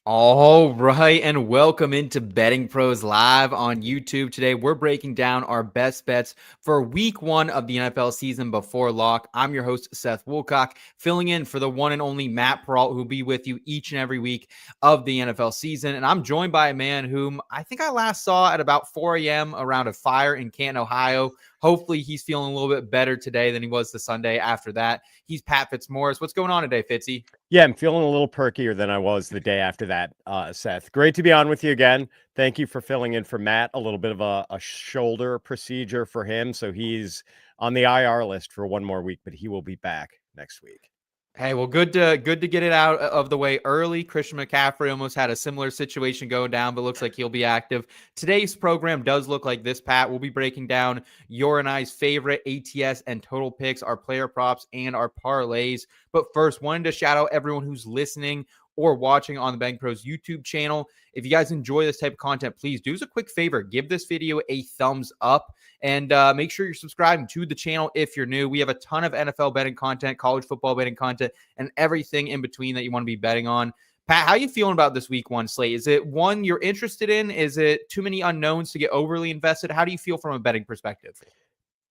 All right, and welcome into Betting Pros Live on YouTube. Today, we're breaking down our best bets for week one of the NFL season before lock. I'm your host, Seth Woolcock, filling in for the one and only Matt Peralt, who'll be with you each and every week of the NFL season. And I'm joined by a man whom I think I last saw at about 4 a.m. around a fire in Canton, Ohio. Hopefully, he's feeling a little bit better today than he was the Sunday after that. He's Pat Fitzmaurice. What's going on today, Fitzy? Yeah, I'm feeling a little perkier than I was the day after that, Seth. Great to be on with you again. Thank you for filling in for Matt. A little bit of a shoulder procedure for him. So he's on the IR list for one more week, but he will be back next week. Hey, well, good to get it out of the way early. Christian McCaffrey almost had a similar situation going down, but looks like he'll be active. Today's program does look like this, Pat. We'll be breaking down your and I's favorite ATS and total picks, our player props, and our parlays. But first, wanted to shout out everyone who's listening or watching on the Betting Pros YouTube channel. If you guys enjoy this type of content, please do us a quick favor. Give this video a thumbs up and make sure you're subscribing to the channel if you're new. We have a ton of NFL betting content, college football betting content, and everything in between that you want to be betting on. Pat, how are you feeling about this week one slate? Is it one you're interested in? Is it too many unknowns to get overly invested? How do you feel from a betting perspective?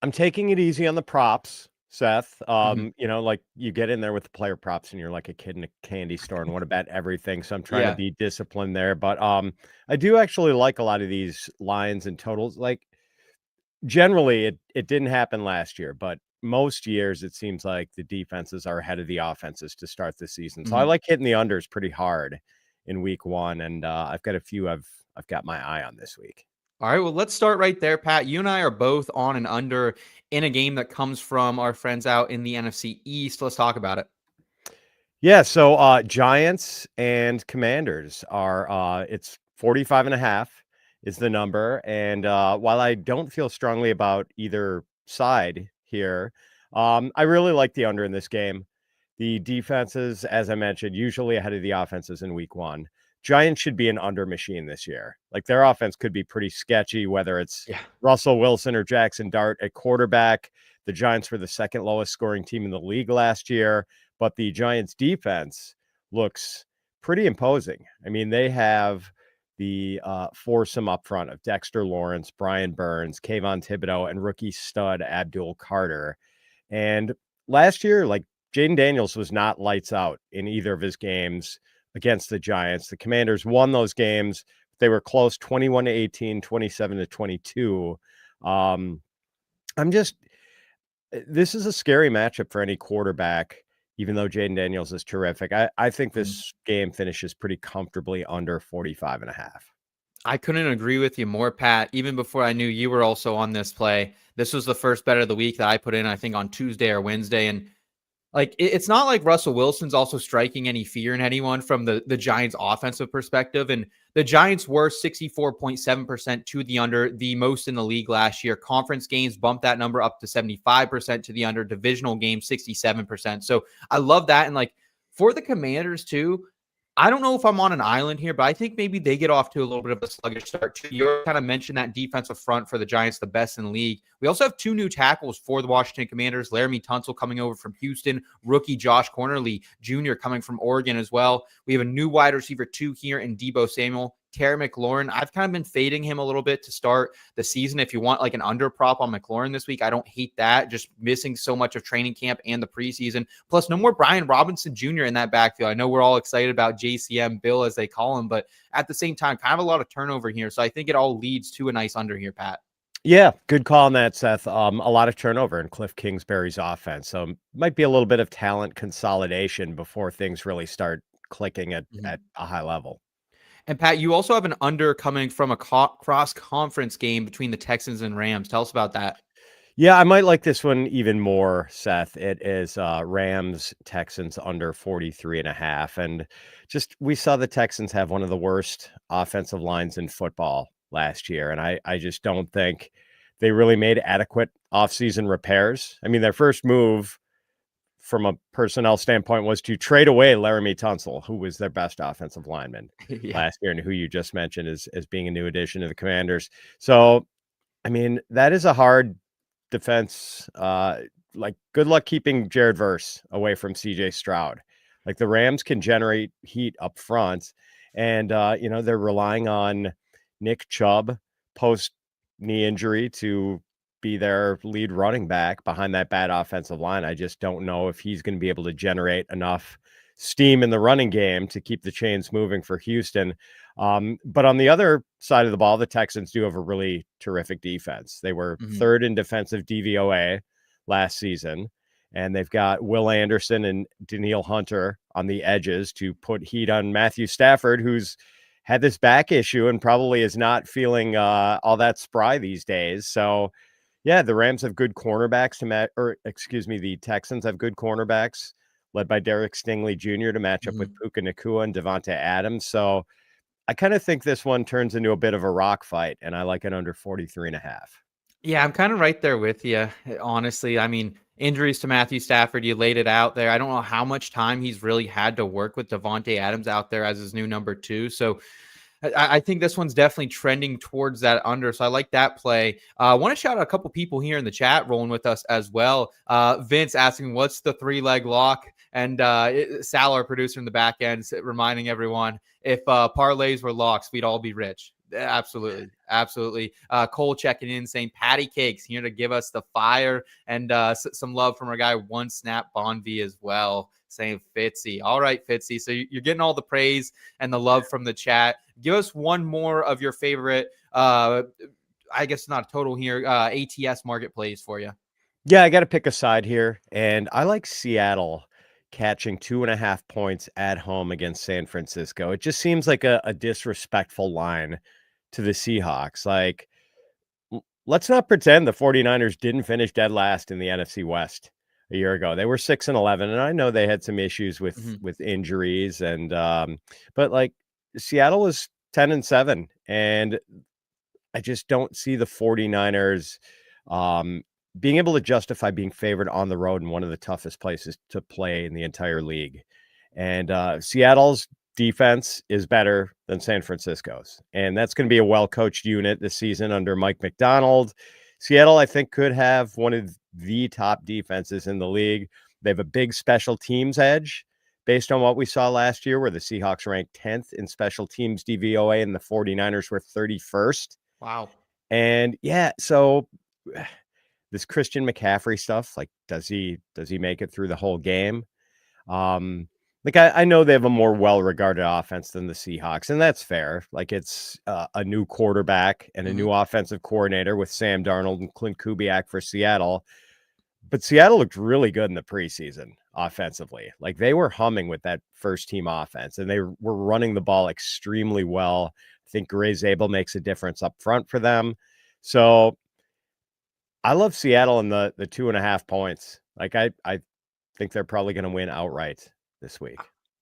I'm taking it easy on the props, Seth. Like you get in there with the player props and you're like a kid in a candy store and want to bet everything. So I'm trying to be disciplined there. But I do actually like a lot of these lines and totals. Like generally it didn't happen last year, but most years it seems like the defenses are ahead of the offenses to start the season. So I like hitting the unders pretty hard in week one. And I've got a few I've got my eye on this week. All right, well, let's start right there, Pat. You and I are both on and under in a game that comes from our friends out in the NFC East. Let's talk about it. Yeah, so Giants and Commanders are it's 45.5 is the number. And while I don't feel strongly about either side here, I really like the under in this game. The defenses, as I mentioned, usually ahead of the offenses in week one. Giants should be an under machine this year. Like their offense could be pretty sketchy, whether it's Russell Wilson or Jackson Dart at quarterback. The Giants were the second lowest scoring team in the league last year, but the Giants defense looks pretty imposing. I mean, they have the foursome up front of Dexter Lawrence, Brian Burns, Kayvon Thibodeau, and rookie stud Abdul Carter. And last year, like Jaden Daniels was not lights out in either of his games against the Giants. The Commanders won those games. They were close, 21-18, 27-22. This is a scary matchup for any quarterback, even though Jaden Daniels is terrific. I think this game finishes pretty comfortably under 45.5. I couldn't agree with you more, Pat. Even before I knew you were also on this play, this was the first bet of the week that I put in, I think, on Tuesday or Wednesday. And it's not like Russell Wilson's also striking any fear in anyone from the Giants offensive perspective. And the Giants were 64.7% to the under, the most in the league last year. Conference games bumped that number up to 75% to the under, divisional games 67%. So I love that. And like for the Commanders too, I don't know if I'm on an island here, but I think maybe they get off to a little bit of a sluggish start too. You kind of mentioned that defensive front for the Giants, the best in the league. We also have two new tackles for the Washington Commanders. Laramie Tunsil coming over from Houston, rookie Josh Cornerly Jr. coming from Oregon as well. We have a new wide receiver 2 here in Deebo Samuel. Terry McLaurin, I've kind of been fading him a little bit to start the season. If you want like an under prop on McLaurin this week, I don't hate that. Just missing so much of training camp and the preseason. Plus, no more Brian Robinson Jr. in that backfield. I know we're all excited about JCM Bill, as they call him, but at the same time, kind of a lot of turnover here. So I think it all leads to a nice under here, Pat. Yeah, good call on that, Seth. A lot of turnover in Cliff Kingsbury's offense. So might be a little bit of talent consolidation before things really start clicking at a high level. And Pat, you also have an under coming from a cross-conference game between the Texans and Rams. Tell us about that. Yeah, I might like this one even more, Seth. It is Rams Texans under 43.5. And just we saw the Texans have one of the worst offensive lines in football last year. And I just don't think they really made adequate offseason repairs. I mean, their first move from a personnel standpoint was to trade away Laramie Tunsil, who was their best offensive lineman last year and who you just mentioned as being a new addition to the Commanders. So, I mean, that is a hard defense. Like, good luck keeping Jared Verse away from CJ Stroud. Like, the Rams can generate heat up front. And, they're relying on Nick Chubb post knee injury to be their lead running back behind that bad offensive line. I just don't know if he's going to be able to generate enough steam in the running game to keep the chains moving for Houston. But on the other side of the ball, the Texans do have a really terrific defense. They were third in defensive DVOA last season, and they've got Will Anderson and Daniil Hunter on the edges to put heat on Matthew Stafford, who's had this back issue and probably is not feeling all that spry these days. So, yeah, the Rams have good cornerbacks the Texans have good cornerbacks led by Derek Stingley Jr. to match up with Puka Nacua and Devonta Adams. So I kind of think this one turns into a bit of a rock fight, and I like it under 43.5. Yeah, I'm kind of right there with you, honestly. I mean, injuries to Matthew Stafford, you laid it out there. I don't know how much time he's really had to work with Devontae Adams out there as his new number 2. So I think this one's definitely trending towards that under. So I like that play. I want to shout out a couple people here in the chat rolling with us as well. Vince asking, what's the 3-leg lock? And Sal, our producer in the back end, reminding everyone, if parlays were locks, we'd all be rich. Absolutely. Absolutely. Cole checking in saying patty cakes here to give us the fire, and some love from our guy One Snap Bonvi as well, saying Fitzy. All right, Fitzy. So you're getting all the praise and the love from the chat. Give us one more of your favorite, I guess not total here, ATS market plays for you. Yeah, I got to pick a side here, and I like Seattle catching 2.5 points at home against San Francisco. It just seems like a disrespectful line to the Seahawks. Like, let's not pretend the 49ers didn't finish dead last in the NFC West a year ago. They were 6-11, and I know they had some issues with injuries, and but like Seattle was 10-7, and I just don't see the 49ers being able to justify being favored on the road in one of the toughest places to play in the entire league. And Seattle's defense is better than San Francisco's. And that's going to be a well-coached unit this season under Mike McDonald. Seattle, I think, could have one of the top defenses in the league. They have a big special teams edge based on what we saw last year, where the Seahawks ranked 10th in special teams DVOA and the 49ers were 31st. Wow. And yeah, so this Christian McCaffrey stuff, like, does he make it through the whole game? Like, I know they have a more well-regarded offense than the Seahawks, and that's fair. Like, it's a new quarterback and a new offensive coordinator with Sam Darnold and Clint Kubiak for Seattle. But Seattle looked really good in the preseason offensively. Like, they were humming with that first-team offense, and they were running the ball extremely well. I think Gray Zabel makes a difference up front for them. So I love Seattle in the 2.5 points. Like, I think they're probably going to win outright this week.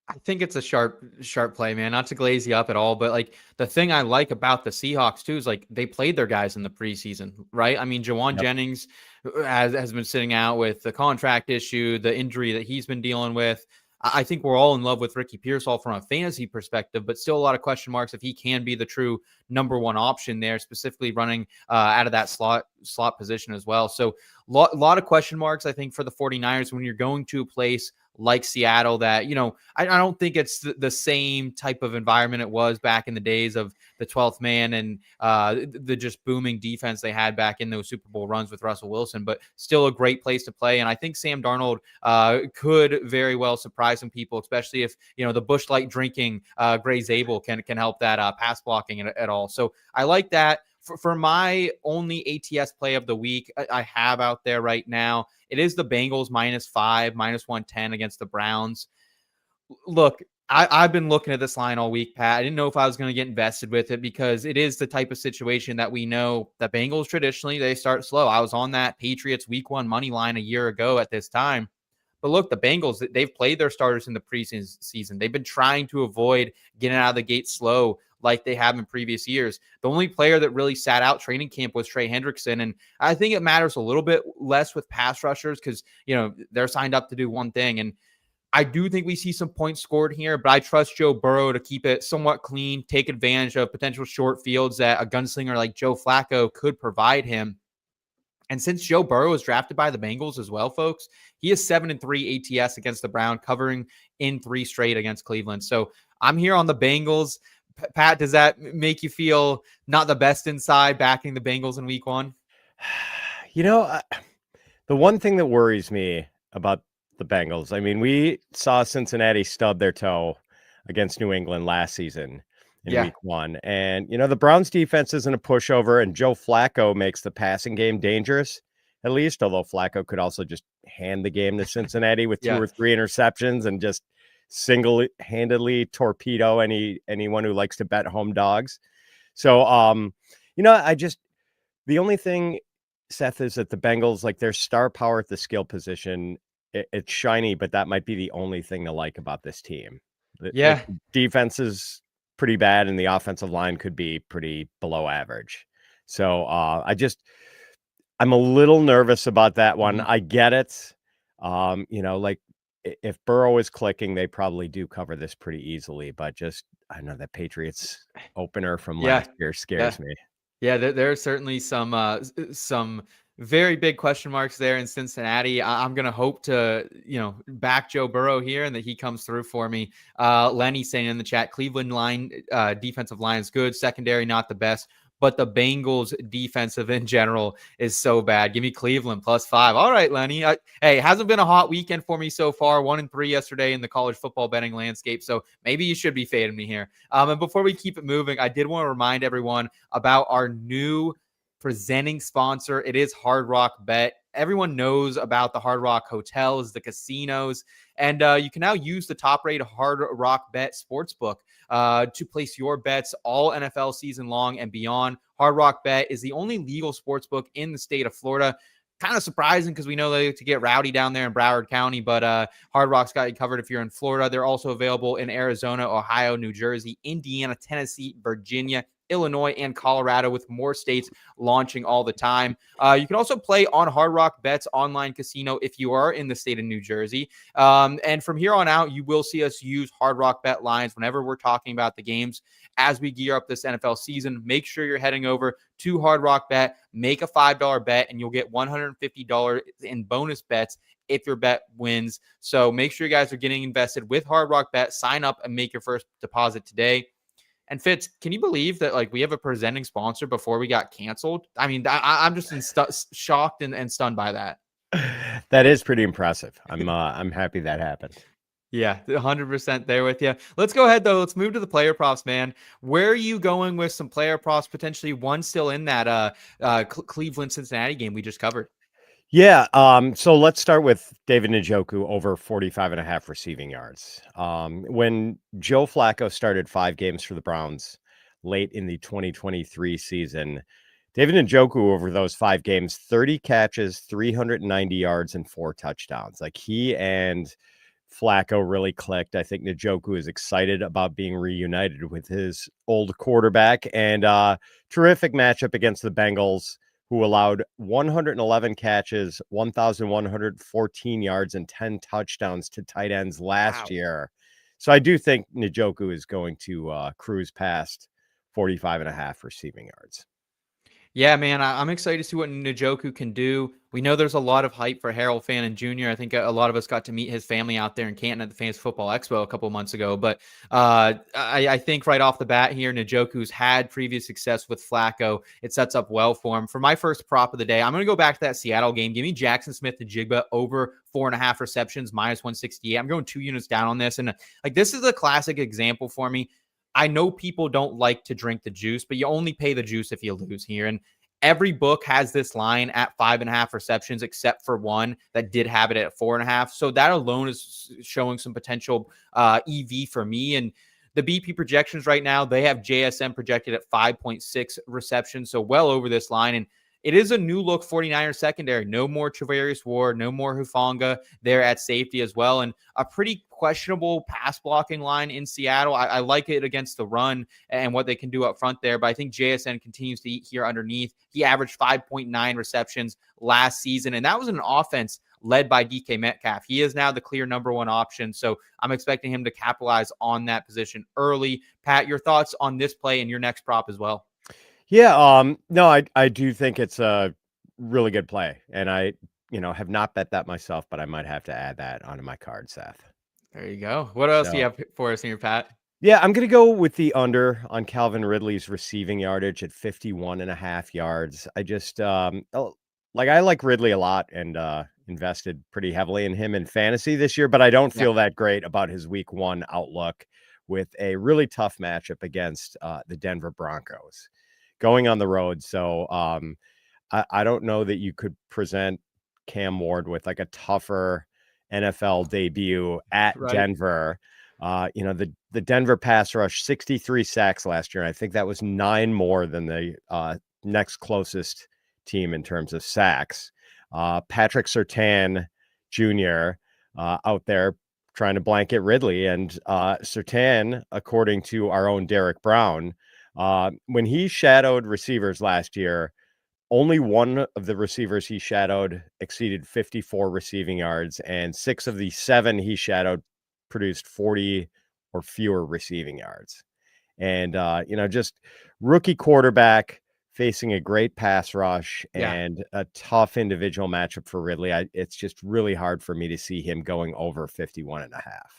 I think it's a sharp play, man. Not to glaze you up at all, but like the thing I like about the Seahawks too is like they played their guys in the preseason, right? I mean, Jawan Jennings has been sitting out with the contract issue, the injury that he's been dealing with. I think we're all in love with Ricky Pearsall from a fantasy perspective, but still a lot of question marks if he can be the true number 1 option there, specifically running out of that slot position as well. So lot of question marks, I think, for the 49ers when you're going to a place like Seattle that, I don't think it's the same type of environment it was back in the days of the 12th man and the just booming defense they had back in those Super Bowl runs with Russell Wilson, but still a great place to play. And I think Sam Darnold could very well surprise some people, especially if, the Busch Light drinking Gray Zabel can help that pass blocking at all. So I like that. For my only ATS play of the week I have out there right now, it is the Bengals -5, -110 against the Browns. Look, I've been looking at this line all week, Pat. I didn't know if I was going to get invested with it because it is the type of situation that we know that Bengals traditionally, they start slow. I was on that Patriots week 1 money line a year ago at this time. But look, the Bengals, they've played their starters in the preseason. They've been trying to avoid getting out of the gate slow like they have in previous years. The only player that really sat out training camp was Trey Hendrickson. And I think it matters a little bit less with pass rushers because, they're signed up to do one thing. And I do think we see some points scored here, but I trust Joe Burrow to keep it somewhat clean, take advantage of potential short fields that a gunslinger like Joe Flacco could provide him. And since Joe Burrow was drafted by the Bengals as well, folks, he is 7-3 ATS against the Browns, covering in 3 straight against Cleveland. So I'm here on the Bengals. Pat, does that make you feel not the best inside backing the Bengals in week 1? The one thing that worries me about the Bengals, I mean, we saw Cincinnati stub their toe against New England last season in Yeah. week 1. And, the Browns defense isn't a pushover, and Joe Flacco makes the passing game dangerous, at least, although Flacco could also just hand the game to Cincinnati with 2 Yeah. or 3 interceptions and just single-handedly torpedo anyone who likes to bet home dogs. So, the only thing, Seth, is that the Bengals, like, their star power at the skill position, it's shiny, but that might be the only thing to like about this team. The Yeah. defense is pretty bad, and the offensive line could be pretty below average. So I'm a little nervous about that one. Mhm. I get it. Like, if Burrow is clicking, they probably do cover this pretty easily. But I know that Patriots opener from Yeah. last year Yeah. scares me. Yeah, there are certainly some very big question marks there in Cincinnati. I'm gonna hope to back Joe Burrow here and that he comes through for me. Lenny saying in the chat, Cleveland line defensive line is good, secondary not the best, but the Bengals defensive in general is so bad. Give me Cleveland +5. All right, Lenny. Hey, hasn't been a hot weekend for me so far. 1-3 yesterday in the college football betting landscape, so maybe you should be fading me here. And before we keep it moving, I did want to remind everyone about our new presenting sponsor. It is Hard Rock Bet. Everyone knows about the Hard Rock hotels, the casinos, and you can now use the top-rated Hard Rock Bet sportsbook to place your bets all NFL season long and beyond. Hard Rock Bet is the only legal sportsbook in the state of Florida. Kind of surprising because we know they like to get rowdy down there in Broward County, but Hard Rock's got you covered if you're in Florida. They're also available in Arizona, Ohio, New Jersey, Indiana, Tennessee, Virginia, Illinois, and Colorado, with more states launching all the time. You can also play on Hard Rock Bet's online casino if you are in the state of New Jersey. And from here on out, you will see us use Hard Rock Bet lines whenever we're talking about the games as we gear up this NFL season. Make sure you're heading over to Hard Rock Bet, make a $5 bet, and you'll get $150 in bonus bets if your bet wins. So make sure you guys are getting invested with Hard Rock Bet. Sign up and make your first deposit today. And Fitz, can you believe that we have a presenting sponsor before we got canceled? I mean, I'm just shocked and stunned by that. That is pretty impressive. I'm happy that happened. Yeah, 100% there with you. Let's go ahead though. Let's move to the player props, man. Where are you going with some player props? Potentially one still in that Cleveland Cincinnati game we just covered. Yeah. So let's start with David Njoku over 45.5 receiving yards. When Joe Flacco started 5 games for the Browns late in the 2023 season, David Njoku over those 5 games, 30 catches, 390 yards, and 4 touchdowns. Like, he and Flacco really clicked. I think Njoku is excited about being reunited with his old quarterback, and terrific matchup against the Bengals, who allowed 111 catches, 1,114 yards, and 10 touchdowns to tight ends last year. So I do think Njoku is going to cruise past 45.5 receiving yards. Yeah, man, I'm excited to see what Njoku can do. We know there's a lot of hype for Harold Fannin Jr. I think a lot of us got to meet his family out there in Canton at the Fantasy Football Expo a couple of months ago. But I think right off the bat here, Njoku's had previous success with Flacco. It sets up well for him. For my first prop of the day, I'm going to go back to that Seattle game. Give me Jackson Smith-Njigba over 4.5 receptions, -168. I'm going 2 units down on this. And this is a classic example for me. I know people don't like to drink the juice, but you only pay the juice if you lose here. And every book has this line at 5.5 receptions, except for one that did have it at 4.5. So that alone is showing some potential EV for me. And the BP projections right now, they have JSN projected at 5.6 receptions, so well over this line. And it is a new look 49ers secondary. No more Travarius Ward, no more Hufanga there at safety as well. And a pretty questionable pass blocking line in Seattle. I like it against the run and what they can do up front there, but I think JSN continues to eat here underneath. He averaged 5.9 receptions last season, and that was an offense led by DK Metcalf. He is now the clear number 1 option, so I'm expecting him to capitalize on that position early. Pat, your thoughts on this play and your next prop as well? Yeah, no, I do think it's a really good play, and I, have not bet that myself, but I might have to add that onto my card, Seth. There you go. What else do you So, have for us here, Pat? Yeah, I'm going to go with the under on Calvin Ridley's receiving yardage at 51.5 yards. I like Ridley a lot and invested pretty heavily in him in fantasy this year, but I don't Yeah. feel that great about his week 1 outlook with a really tough matchup against the Denver Broncos going on the road. So I don't know that you could present Cam Ward with like a tougher NFL debut at Right. Denver. The Denver pass rush, 63 sacks last year. And I think that was 9 more than the next closest team in terms of sacks. Patrick Surtain Jr. Out there trying to blanket Ridley. And Surtain, according to our own Derek Brown, when he shadowed receivers last year, only one of the receivers he shadowed exceeded 54 receiving yards, and 6 of the 7 he shadowed produced 40 or fewer receiving yards. And, just rookie quarterback facing a great pass rush Yeah. and a tough individual matchup for Ridley. It's just really hard for me to see him going over 51.5.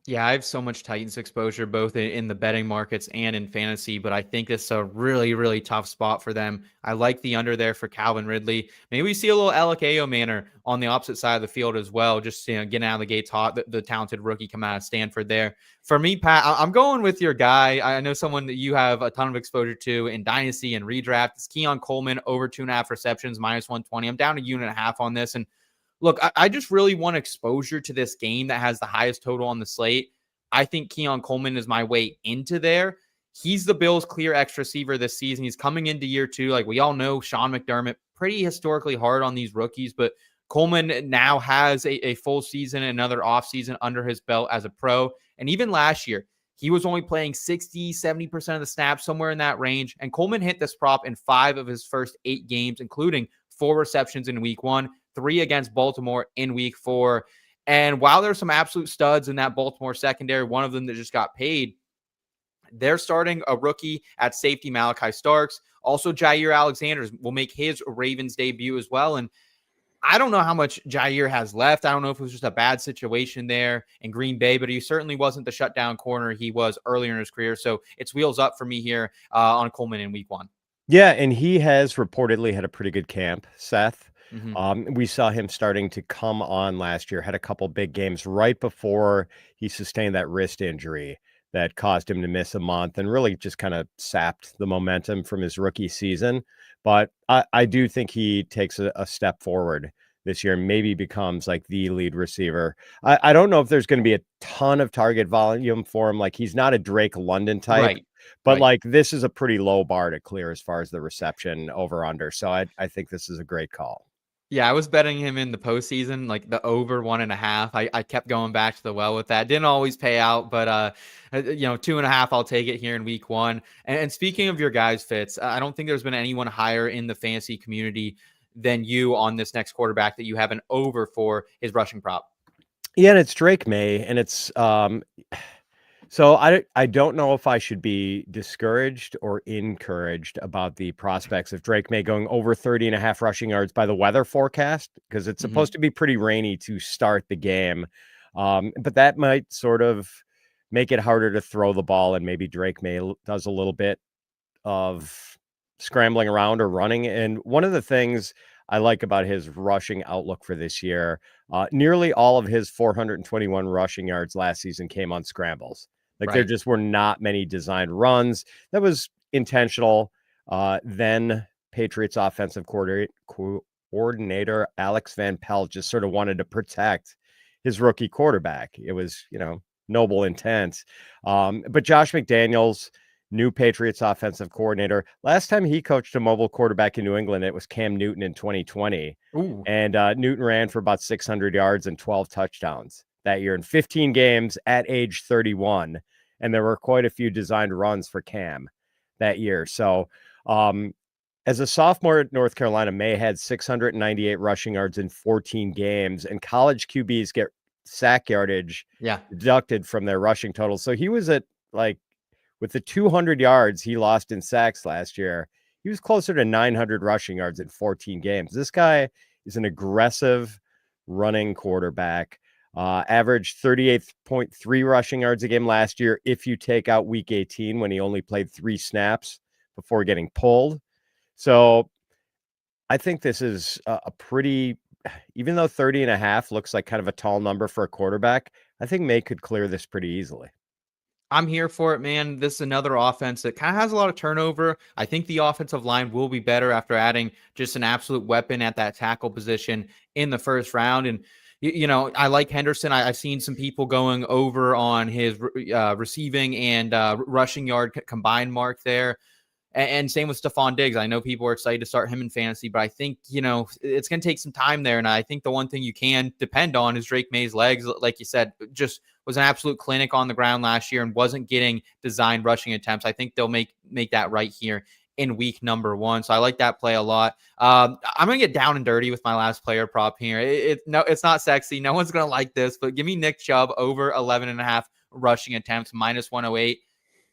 Yeah, I have so much Titans exposure both in the betting markets and in fantasy, but I think it's a really, really tough spot for them. I like the under there for Calvin Ridley. Maybe we see a little Alec manner on the opposite side of the field as well. Just getting out of the gates hot, the talented rookie coming out of Stanford there. For me, Pat, I'm going with your guy. I know someone that you have a ton of exposure to in Dynasty and Redraft. It's Keon Coleman over 2.5 receptions, -120. I'm down 1.5 on this. And look, I just really want exposure to this game that has the highest total on the slate. I think Keon Coleman is my way into there. He's the Bills' clear X receiver this season. He's coming into year 2. Like we all know, Sean McDermott, pretty historically hard on these rookies, but Coleman now has a full season, another offseason under his belt as a pro. And even last year, he was only playing 60, 70% of the snaps, somewhere in that range. And Coleman hit this prop in 5 of his first 8 games, including 4 receptions in week 1. 3 against Baltimore in week 4. And while there's some absolute studs in that Baltimore secondary, one of them that just got paid, they're starting a rookie at safety, Malachi Starks. Also, Jair Alexander will make his Ravens debut as well. And I don't know how much Jair has left. I don't know if it was just a bad situation there in Green Bay, but he certainly wasn't the shutdown corner he was earlier in his career. So it's wheels up for me here on Coleman in week 1. Yeah, and he has reportedly had a pretty good camp, Seth. Mm-hmm. We saw him starting to come on last year, had a couple big games right before he sustained that wrist injury that caused him to miss a month and really just kind of sapped the momentum from his rookie season. But I do think he takes a step forward this year and maybe becomes like the lead receiver. I don't know if there's going to be a ton of target volume for him. Like he's not a Drake London type. Right. But Right. like this is a pretty low bar to clear as far as the reception over under. So I think this is a great call. Yeah, I was betting him in the postseason, like the over 1.5. I kept going back to the well with that. Didn't always pay out, but 2.5, I'll take it here in week 1. And speaking of your guys, Fitz, I don't think there's been anyone higher in the fantasy community than you on this next quarterback that you have an over for his rushing prop. Yeah, and it's Drake May, and it's so I don't know if I should be discouraged or encouraged about the prospects of Drake May going over 30.5 rushing yards by the weather forecast, because it's supposed to be pretty rainy to start the game. But that might sort of make it harder to throw the ball, and maybe Drake May does a little bit of scrambling around or running. And one of the things I like about his rushing outlook for this year, nearly all of his 421 rushing yards last season came on scrambles. Like there Right. just were not many designed runs. That was intentional. Then Patriots offensive coordinator Alex Van Pelt just sort of wanted to protect his rookie quarterback. It was, noble intent. But Josh McDaniels, new Patriots offensive coordinator. Last time he coached a mobile quarterback in New England, it was Cam Newton in 2020. Ooh. And Newton ran for about 600 yards and 12 touchdowns that year in 15 games at age 31. And there were quite a few designed runs for Cam that year. So as a sophomore at North Carolina, May had 698 rushing yards in 14 games, and college QBs get sack yardage deducted from their rushing total. So he was at with the 200 yards he lost in sacks last year, he was closer to 900 rushing yards in 14 games. This guy is an aggressive running quarterback. Averaged 38.3 rushing yards a game last year if you take out week 18 when he only played 3 snaps before getting pulled. So I think this is a pretty, even though 30.5 looks like kind of a tall number for a quarterback, I think May could clear this pretty easily. I'm here for it, man. This is another offense that kind of has a lot of turnover. I think the offensive line will be better after adding just an absolute weapon at that tackle position in the first round. And, I like Henderson. I've seen some people going over on his receiving and rushing yard combined mark there. And same with Stephon Diggs. I know people are excited to start him in fantasy, but I think, it's going to take some time there. And I think the one thing you can depend on is Drake May's legs. Like you said, just was an absolute clinic on the ground last year and wasn't getting designed rushing attempts. I think they'll make that right here in week number 1. So I like that play a lot. I'm going to get down and dirty with my last player prop here. It's not sexy. No one's going to like this, but give me Nick Chubb over 11.5 rushing attempts, -108.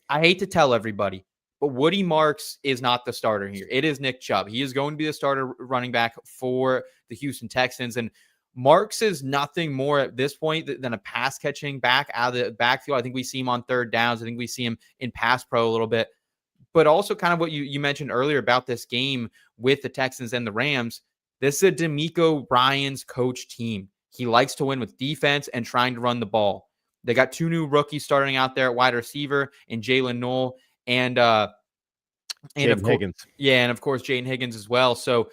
I hate to tell everybody, but Woody Marks is not the starter here. It is Nick Chubb. He is going to be the starter running back for the Houston Texans. And Marks is nothing more at this point than a pass catching back out of the backfield. I think we see him on third downs. I think we see him in pass pro a little bit. But also kind of what you mentioned earlier about this game with the Texans and the Rams. This is a DeMeco Ryans coach team. He likes to win with defense and trying to run the ball. They got 2 new rookies starting out there at wide receiver in Jalen Noel and of course, Higgins. Yeah, and of course Jaden Higgins as well. So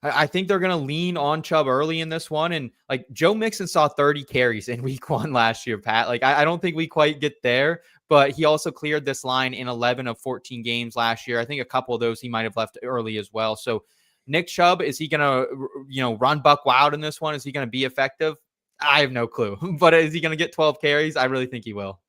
I think they're going to lean on Chubb early in this one. And like Joe Mixon saw 30 carries in week 1 last year, Pat. Like I don't think we quite get there, but he also cleared this line in 11 of 14 games last year. I think a couple of those he might have left early as well. So Nick Chubb, is he going to, run buck wild in this one? Is he going to be effective? I have no clue, but is he going to get 12 carries? I really think he will.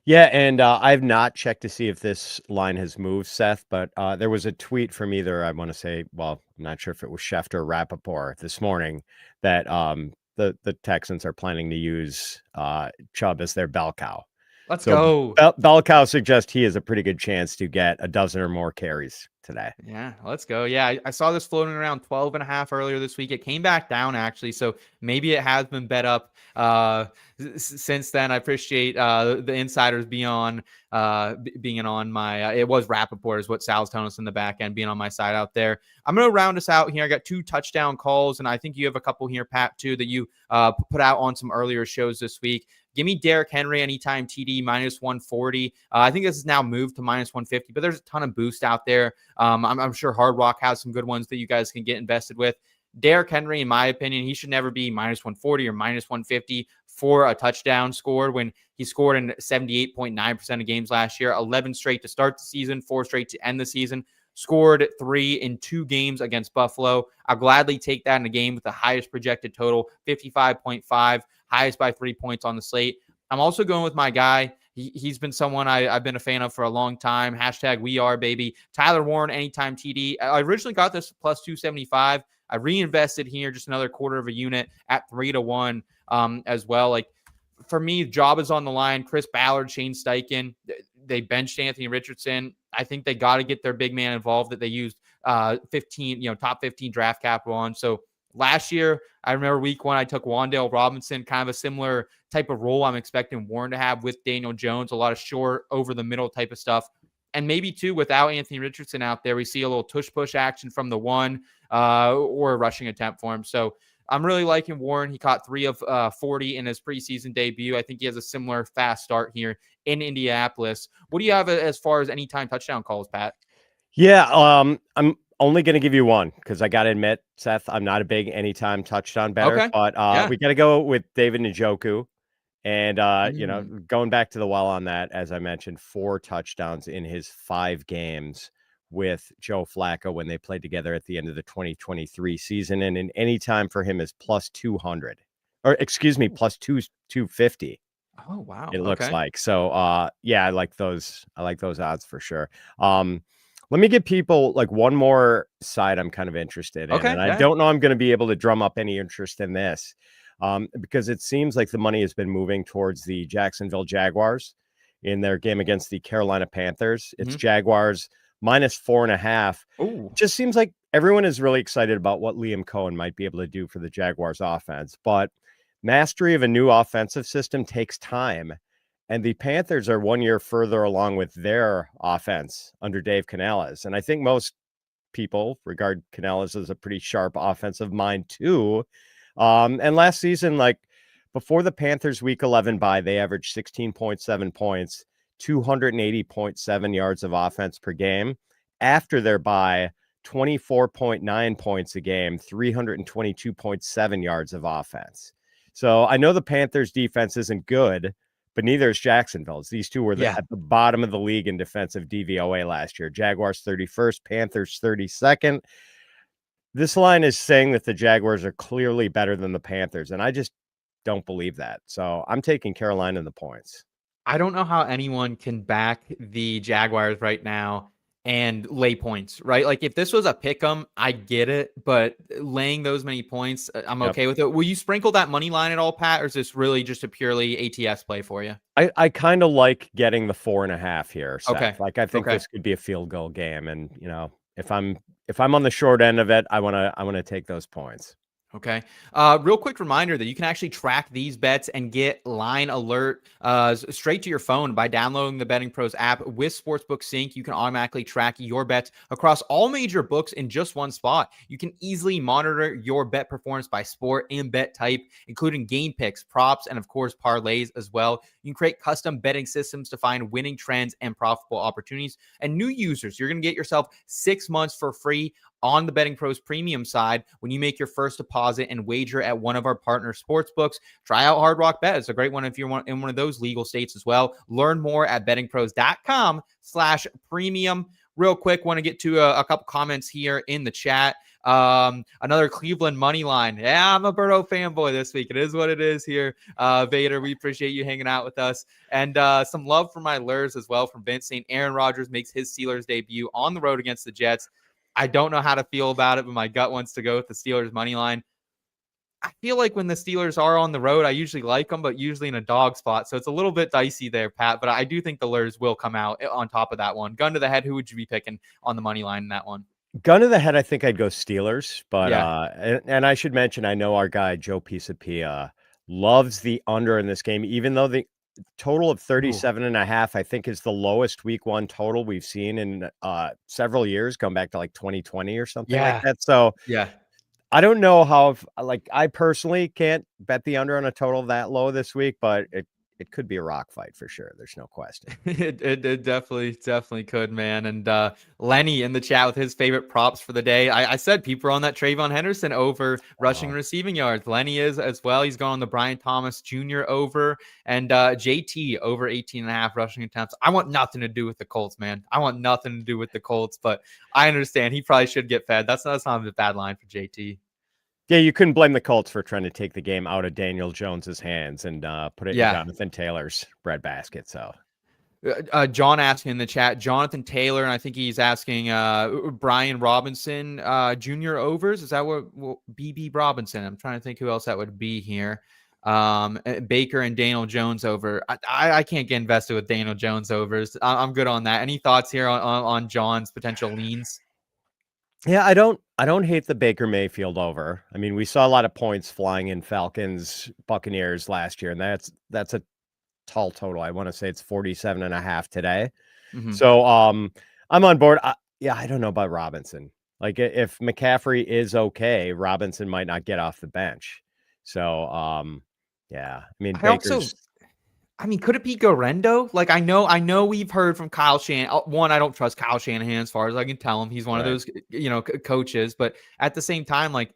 Yeah, and I've not checked to see if this line has moved, Seth, but there was a tweet from either, I want to say, well, I'm not sure if it was Schefter or Rappaport this morning, that the Texans are planning to use Chubb as their bell cow. Let's go. Bell cow suggests he has a pretty good chance to get a dozen or more carries today. Yeah, let's go. Yeah, I saw this floating around 12.5 earlier this week. It came back down, actually, so maybe it has been bet up since then. I appreciate the insiders being on my it was Rappaport is what Sal's telling us in the back end, being on my side out there. I'm going to round us out here. I got 2 touchdown calls, and I think you have a couple here, Pat, too, that you put out on some earlier shows this week. Give me Derrick Henry anytime TD -140. I think this is now moved to -150, but there's a ton of boost out there. I'm sure Hard Rock has some good ones that you guys can get invested with. Derrick Henry, in my opinion, he should never be -140 or -150 for a touchdown scored when he scored in 78.9% of games last year, 11 straight to start the season, 4 straight to end the season. Scored 3 in 2 games against Buffalo. I'll gladly take that in a game with the highest projected total, 55.5, highest by 3 points on the slate. I'm also going with my guy. He's been someone I've been a fan of for a long time. #WeAre, baby. Tyler Warren, anytime TD. I originally got this +275. I reinvested here just another quarter of a unit at 3-1 as well. Like, for me, job is on the line. Chris Ballard, Shane Steichen. They benched Anthony Richardson. I think they got to get their big man involved that they used 15, top 15 draft capital on. So last year, I remember week 1, I took Wan'Dale Robinson, kind of a similar type of role I'm expecting Warren to have with Daniel Jones, a lot of short, over the middle type of stuff. And maybe, too, without Anthony Richardson out there, we see a little tush-push action from the 1 or a rushing attempt for him. So I'm really liking Warren. He caught 3 of 40 in his preseason debut. I think he has a similar fast start here in Indianapolis. What do you have as far as anytime touchdown calls, Pat? Yeah, I'm only going to give you one because I got to admit, Seth, I'm not a big anytime touchdown bettor, Okay. but we got to go with David Njoku. And, going back to the well on that, as I mentioned, 4 touchdowns in his 5 games with Joe Flacco when they played together at the end of the 2023 season. And in any time for him is +200, or excuse me, +250. Oh, wow. It looks like. So, I like those. I like those odds for sure. Let me give people like one more side I'm kind of interested in. Okay, And I don't know I'm going to be able to drum up any interest in this because it seems like the money has been moving towards the Jacksonville Jaguars in their game against the Carolina Panthers. It's Jaguars -4.5. Ooh. Just seems like everyone is really excited about what Liam Cohen might be able to do for the Jaguars offense. But Mastery of a new offensive system takes time, and the Panthers are 1 year further along with their offense under Dave Canales. And I think most people regard Canales as a pretty sharp offensive mind too. And last season, like before the Panthers week 11 bye, they averaged 16.7 points, 280.7 yards of offense per game. After their bye, 24.9 points a game, 322.7 yards of offense. So I know the Panthers defense isn't good, but neither is Jacksonville's. These two were Yeah. at the bottom of the league in defensive DVOA last year. Jaguars 31st, Panthers 32nd. This line is saying that the Jaguars are clearly better than the Panthers, and I just don't believe that. So I'm taking Carolina in the points. I don't know how anyone can back the Jaguars right now and lay points, right? Like if this was a pick 'em, I get it, but laying those many points, I'm Yep. okay with it. Will you sprinkle that money line at all, Pat, or is this really just a purely ATS play for you? I kind of like getting the 4.5 here, Okay. Seth. Like I think Okay. this could be a field goal game, and if I'm on the short end of it, I wanna take those points. Okay. Real quick reminder that you can actually track these bets and get line alert straight to your phone by downloading the Betting Pros app with Sportsbook Sync. You can automatically track your bets across all major books in just one spot. You can easily monitor your bet performance by sport and bet type, including game picks, props, and of course, parlays as well. You can create custom betting systems to find winning trends and profitable opportunities. And new users, you're going to get yourself 6 months for free on the Betting Pros premium side when you make your first deposit and wager at one of our partner sports books. Try out Hard Rock Bet. It's a great one if you're in one of those legal states as well. Learn more at bettingpros.com/premium. Real quick, want to get to a couple comments here in the chat. Another Cleveland money line. Yeah, I'm a Burrow fanboy this week. It is what it is here. Vader, we appreciate you hanging out with us. And some love for my lures as well from Vince saying Aaron Rodgers makes his Steelers debut on the road against the Jets. I don't know how to feel about it, but my gut wants to go with the Steelers money line. I feel like when the Steelers are on the road, I usually like them, but usually in a dog spot. So it's a little bit dicey there, Pat. But I do think the Lurs will come out on top of that one. Gun to the head, who would you be picking on the money line in that one? Gun to the head, I think I'd go Steelers, but Yeah. and I should mention, I know our guy Joe Pisapia loves the under in this game, even though the total of Ooh. 37.5, I think, is the lowest week one total we've seen in several years, going back to like 2020 or something like Yeah. that. So Yeah. I don't know how, like, I personally can't bet the under on a total that low this week, but it could be a rock fight for sure. There's no question. It definitely could, man. And Lenny in the chat with his favorite props for the day. I said people are on that Trayvon Henderson over rushing and receiving yards. Lenny is as well. He's gone on the Brian Thomas Jr. over and JT over 18.5 rushing attempts. I want nothing to do with the Colts, man. I want nothing to do with the Colts, but I understand he probably should get fed. That's not a bad line for JT. Yeah, you couldn't blame the Colts for trying to take the game out of Daniel Jones's hands and put it in Jonathan Taylor's breadbasket. So, John asking in the chat, Jonathan Taylor, and I think he's asking Brian Robinson Jr. overs. Is that what BB Robinson? I'm trying to think who else that would be here. Baker and Daniel Jones over. I can't get invested with Daniel Jones overs. I'm good on that. Any thoughts here on John's potential leans? yeah, I don't hate the Baker Mayfield over. I mean, we saw a lot of points flying in Falcons Buccaneers last year, and that's a tall total. I want to say it's 47.5 today. Mm-hmm. So I'm on board. I don't know about Robinson. Like if McCaffrey is okay, Robinson might not get off the bench. So yeah, I mean, could it be Garendo? Like, I know we've heard from Kyle Shanahan. One, I don't trust Kyle Shanahan as far as I can tell him. He's one of those, coaches. But at the same time, like,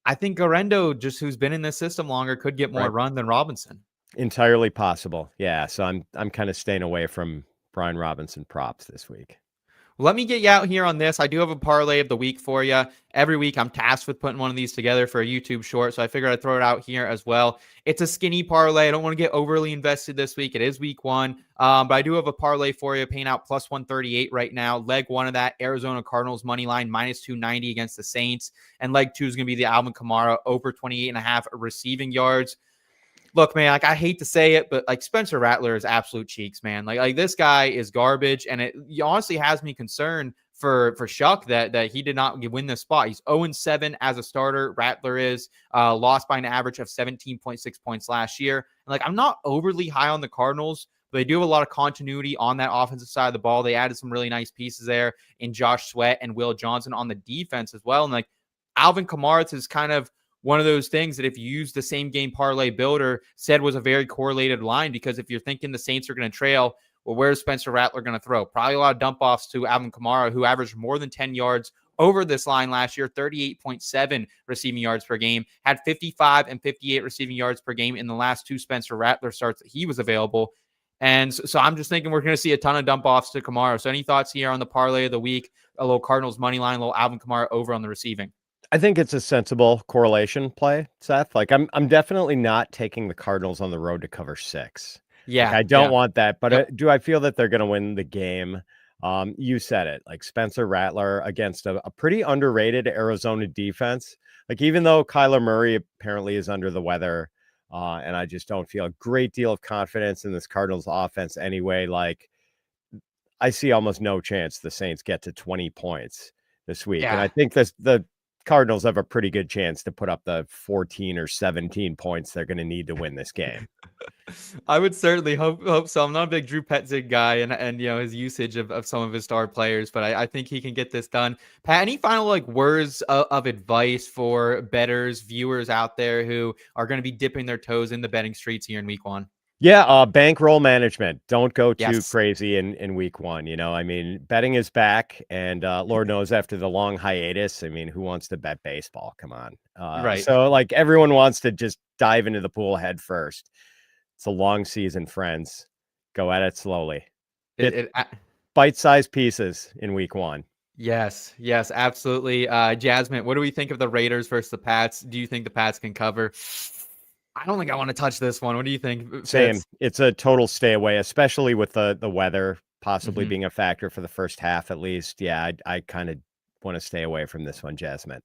I think Garendo, just who's been in this system longer, could get more run than Robinson. Entirely possible. Yeah. So I'm kind of staying away from Brian Robinson props this week. Let me get you out here on this. I do have a parlay of the week for you. Every week, I'm tasked with putting one of these together for a YouTube short, so I figured I'd throw it out here as well. It's a skinny parlay. I don't want to get overly invested this week. It is week one, but I do have a parlay for you, paying out plus 138 right now. Leg one of that, Arizona Cardinals money line, minus 290 against the Saints. And leg two is going to be the Alvin Kamara over 28.5 receiving yards. Look, man, like I hate to say it, but like Spencer Rattler is absolute cheeks, man. Like this guy is garbage, and it honestly has me concerned for Shuck that he did not win this spot. He's 0-7 as a starter. Rattler is lost by an average of 17.6 points last year. And like, I'm not overly high on the Cardinals, but they do have a lot of continuity on that offensive side of the ball. They added some really nice pieces there in Josh Sweat and Will Johnson on the defense as well. And like, Alvin Kamara is kind of one of those things that if you use the same game parlay builder said was a very correlated line, because if you're thinking the Saints are going to trail, well, where's Spencer Rattler going to throw? Probably a lot of dump offs to Alvin Kamara, who averaged more than 10 yards over this line last year, 38.7 receiving yards per game, had 55 and 58 receiving yards per game in the last two Spencer Rattler starts that he was available. And so I'm just thinking we're going to see a ton of dump offs to Kamara. So any thoughts here on the parlay of the week? A little Cardinals money line, a little Alvin Kamara over on the receiving. I think it's a sensible correlation play, Seth. Like I'm definitely not taking the Cardinals on the road to cover 6. Yeah, like, I don't want that, but do I feel that they're going to win the game? You said it, like Spencer Rattler against a pretty underrated Arizona defense. Like, even though Kyler Murray apparently is under the weather, and I just don't feel a great deal of confidence in this Cardinals offense anyway. Like, I see almost no chance the Saints get to 20 points this week. And I think the Cardinals have a pretty good chance to put up the 14 or 17 points they're going to need to win this game. I would certainly hope so. I'm not a big Drew Petzing guy and you know, his usage of some of his star players, but I think he can get this done. Pat, any final like words of advice for bettors, viewers out there who are going to be dipping their toes in the betting streets here in week 1? Yeah, bankroll management. Don't go too crazy in week 1. You know, I mean, betting is back, and Lord knows after the long hiatus, I mean, who wants to bet baseball? Come on. Right. So like everyone wants to just dive into the pool head first. It's a long season, friends. Go at it slowly. Bite-sized pieces in week 1. Yes, absolutely. Jasmine, what do we think of the Raiders versus the Pats? Do you think the Pats can cover? I don't think I want to touch this one. What do you think, Fitz? Same. It's a total stay away, especially with the weather possibly being a factor for the first half at least. Yeah, I kind of want to stay away from this one, Jasmine.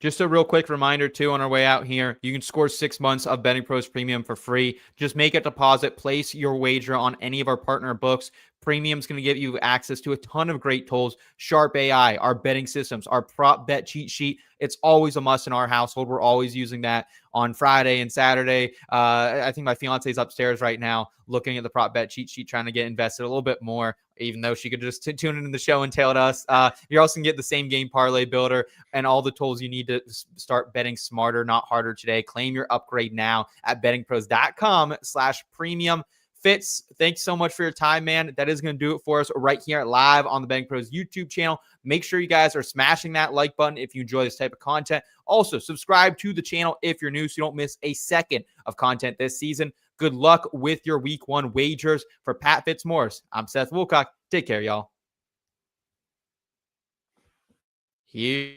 Just a real quick reminder, too, on our way out here, you can score 6 months of BettingPros Premium for free. Just make a deposit, place your wager on any of our partner books. Premium's going to give you access to a ton of great tools, Sharp AI, our betting systems, our prop bet cheat sheet. It's always a must in our household. We're always using that on Friday and Saturday. I think my fiance's upstairs right now looking at the prop bet cheat sheet, trying to get invested a little bit more, even though she could just tune into the show and tell us. You're also going to get the same game parlay builder and all the tools you need to start betting smarter, not harder today. Claim your upgrade now at bettingpros.com/premium. Fitz, thanks so much for your time, man. That is going to do it for us right here live on the Betting Pros YouTube channel. Make sure you guys are smashing that like button if you enjoy this type of content. Also, subscribe to the channel if you're new so you don't miss a second of content this season. Good luck with your week 1 wagers. For Pat Fitzmaurice, I'm Seth Woolcock. Take care, y'all. Here.